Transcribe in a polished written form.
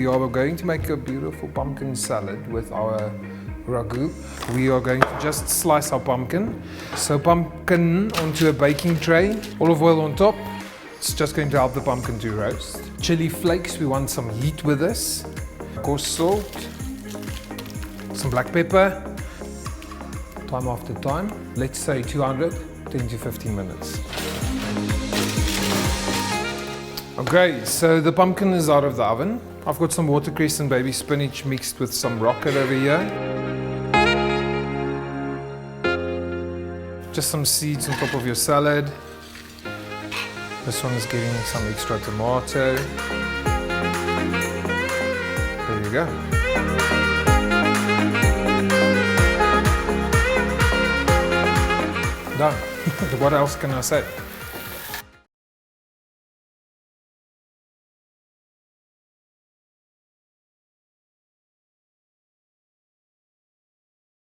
we are going to make a beautiful pumpkin salad with our ragu. We are going to just slice our pumpkin. So pumpkin onto a baking tray, olive oil on top. It's just going to help the pumpkin to roast. Chili flakes, we want some heat with this. Coarse salt, some black pepper, time after time. Let's say 200, 10 to 15 minutes. Okay, so the pumpkin is out of the oven. I've got some watercress and baby spinach mixed with some rocket over here. Just some seeds on top of your salad. This one is getting some extra tomato. There you go. Done. What else can I say?